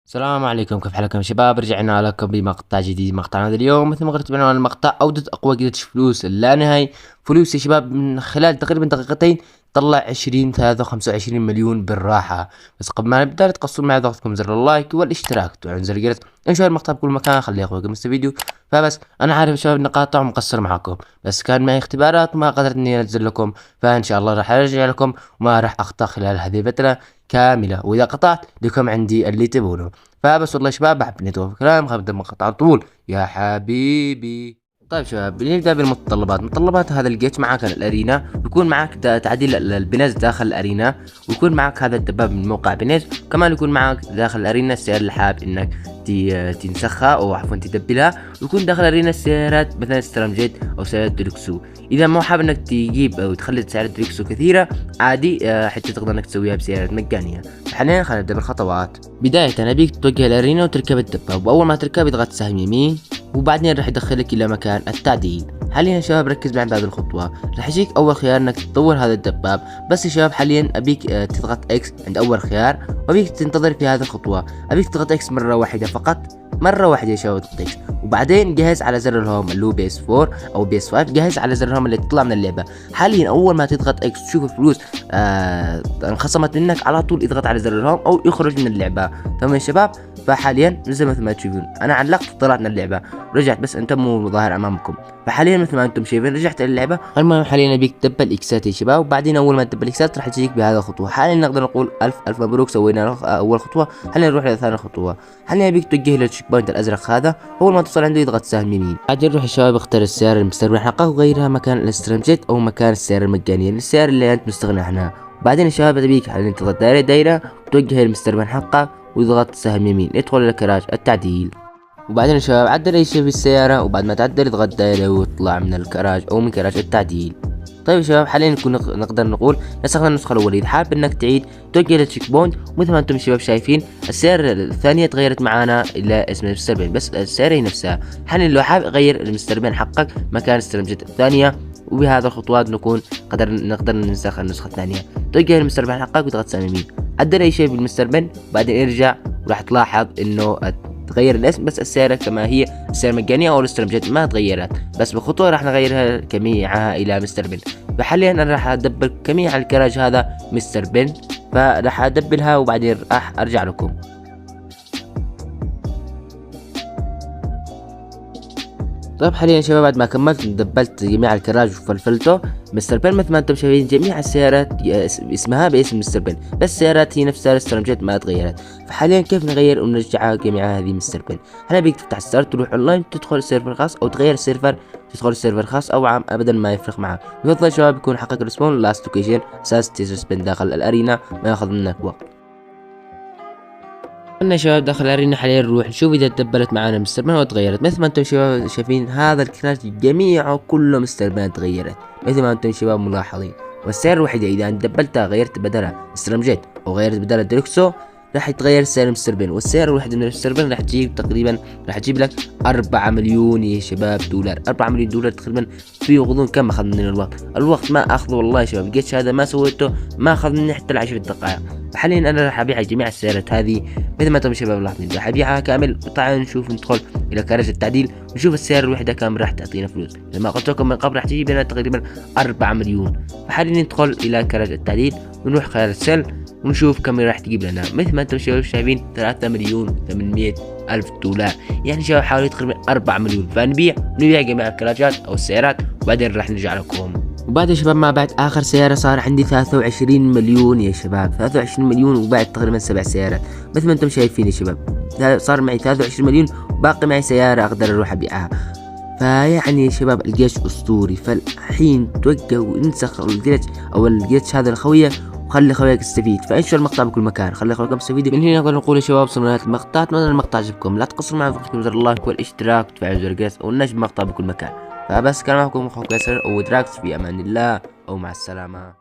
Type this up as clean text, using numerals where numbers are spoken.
السلام عليكم، كيف حالكم شباب؟ رجعنا لكم بمقطع جديد. مقطعنا هذا اليوم مثل ما قلت بعنوان المقطع عودة أقوى جلتش فلوس اللانهائي. فلوس يا شباب من خلال تقريبا دقيقتين طلع 20 23 مليون بالراحة. بس قبل ما نبدأ لا تقصروا معي ضغطكم زر اللايك والاشتراك وتفعيل زر الجرس، انشروا المقطع بكل مكان، خلي اخوكم الفيديو. فبس انا عارف يا شباب اني قاطع ومقصر معكم، بس كان معي اختبارات وما قدرت اني انزل لكم، فان شاء الله راح ارجع لكم وما راح اخطأ خلال هذه الفترة كاملة، واذا قطعت لكم عندي اللي تبونه. فبس والله يا شباب بحب نتوفى كلام خبر مقطع طول يا حبيبي. طيب شباب بنبدأ بالمتطلبات. متطلبات هذا الجيت معك الارينا، ويكون معك تعديل البنز داخل الارينا، ويكون معك هذا الدباب من موقع بنز، كمان يكون معك داخل الارينا السيارة اللي حاب انك تنسخها او عفوا تدبلها، ويكون داخل الارينا السيارات مثلا سترام جيت او سيارات دلوكسو. اذا مو حاب انك تجيب او تخلي سيارات دلوكسو كثيرة عادي، حتى تقدر انك تسويها بسيارات مجانية. حاليا خلينا نبدأ بالخطوات. بداية نبيك توجه الارينا وتركب الدباب، واول ما تركب اضغط سهم يمين وبعدين راح يدخلك الى مكان التعديل. حاليا يا شباب ركز معي بهذه الخطوة، راح يجيك اول خيار انك تطور هذا الدباب. بس يا شباب حاليا ابيك تضغط اكس عند اول خيار، وابيك تنتظر في هذه الخطوة. ابيك تضغط اكس مرة واحدة فقط، مرة واحدة يا شباب تضغط اكس، وبعدين جهز على زر الهوم اللي هو بي اس 4 او بي اس 5، جهز على زر الهوم اللي تطلع من اللعبة. حاليا اول ما تضغط اكس تشوف الفلوس انخصمت منك، على طول اضغط على زر الهوم او يخرج من اللعبة. تمام يا شباب؟ فحاليا زي مثل ما تشوفون انا علقت وطلعت من اللعبة، رجعت بس انتم مو ظاهر امامكم. فحاليا مثل ما انتم شايفين رجعت اللعبة. المهم حاليا ابيك تدبل اكسات يا شباب، وبعدين اول ما تدبل اكسات راح تجيك بهذه الخطوة. حاليا نقدر نقول الف مبروك، سوينا اول خطوة. حاليا نروح لثاني خطوة. حاليا ابيك توجه للتشيك بوينت الازرق هذا، اول ما توصل عنده يضغط سهم يمين. بعدين روح يا شباب اختار السيارة المستخدمة حقك وغيرها مكان الاسترام جيت او مكان السيارة المجانية، السيارة اللي انت مستغني عنها. وبعدين يا شباب تبيك حاليا تضغط دايرة وتوجه المستخدم حقك ويضغط سهم يمين يدخل الى كراج التعديل. وبعدين يا شباب عدل اي شيء في السيارة، وبعد ما تعدل اضغط دايرة ويطلع من الكراج او من كراج التعديل. طيب يا شباب حاليا نقدر نقول نسخنا النسخة الأولية. حاب انك تعيد توجه للتشيك بوينت، ومثل ما انتم الشباب شايفين السيارة الثانية تغيرت معانا الى اسم المستر بين، بس السيارة هي نفسها. حاليا لو حاب غير المستر بين حقك مكان استرامجت الثانية، وبهذا الخطوات نقدر ننسخ النسخة الثانية. توجه المستر بين حقك وتضغط سهم يمين، عدل اي شيء بالمستر بين وبعدين ارجع، وراح تلاحظ انه تغير الاسم، بس السيارة كما هي السيارة المجانية او الاسترام جيت ما تغيرت، بس بخطوة راح نغيرها كميعها الى مستر بن. فحاليا انا راح ادبل كميع الكراج هذا مستر بن، فراح ادبلها وبعدين راح ارجع لكم. طيب حاليا شباب بعد ما كملت دبلت جميع الكراج وفلفلته مستر بن، مثل ما انتم شايفين جميع السيارات اسمها باسم مستر بن، بس السيارات هي نفسها الاسترام جيت ما تغيرت. فحاليا كيف نغير ونرجعها جميعها هذه مستر بن؟ هلا بيك تفتح ستارت تروح اونلاين تدخل السيرفر خاص، او تغير السيرفر تدخل السيرفر خاص او عام، ابدا ما يفرق معك. يفضل شباب يكون حقك ريسبون لاست لوكيشن اساس تسبن داخل الارينا ما ياخذ منك وقت. قلنا يا شباب داخل الارينا حاليا نروح نشوف اذا تدبلت معانا مستر بان وتغيرت. مثل ما انتم شباب شايفين هذا الكراش جميعه كله مستر بان تغيرت مثل ما انتم شباب ملاحظين. والسعر الوحيدة اذا دبلتها غيرت بدلها سترام جيت او غيرت بدلها ديلوكسو راح يتغير سعر مستر بن، والسعر الواحد من مستر بن راح تجيب تقريبا راح تجيب لك 4 مليون يا شباب دولار. 4 مليون دولار تقريبا في غضون كم اخذ مني الوقت ما اخذه والله يا شباب. الجيتش هذا ما سويته ما اخذ مني حتى 10 دقائق. حاليا انا راح ابيع جميع السيارات هذه مثل ما انتم شباب ملاحظين، راح ابيعها كامل. تعالوا نشوف ندخل الى كراج التعديل ونشوف السيارة الوحدة كم راح تعطينا فلوس. زي ما قلت لكم من قبل راح تجيب لنا تقريبا 4 مليون. فحاليا ندخل الى كراج التعديل ونروح خيار السيل ونشوف كم راح تجيب لنا. مثل ما انتم شباب شايفين 3 مليون 800 الف دولار، يعني شباب حوالي تقريبا 4 مليون. فنبيع جميع الكراجات او السيارات وبعدين راح نرجع لكم. وبعد يا شباب ما بعد اخر سيارة صار عندي 23 مليون يا شباب، 23 مليون وبعد تقريبا 7 سيارات مثل ما انتم شايفين يا شباب. صار معي 23 مليون وباقي معي سيارة اقدر اروح ابيعها. فيعني يا شباب الجيش اسطوري. فالحين توقع وانسخ الجيتش او الجيتش هذا الخويه وخلي خويك يستفيد. فانشر المقطع بكل مكان، خلي خويكم يستفيد. من هنا نقدر نقول يا شباب وصلنا لنهاية المقطع. اتمنى المقطع عجبكم، لا تقصروا معي ضغط زر اللايك والاشتراك وتفعيل زر الجرس ونشر المقطع بكل مكان. فبس كان معكم اخوكم ياسر ودراكس، في امان الله او مع السلامة.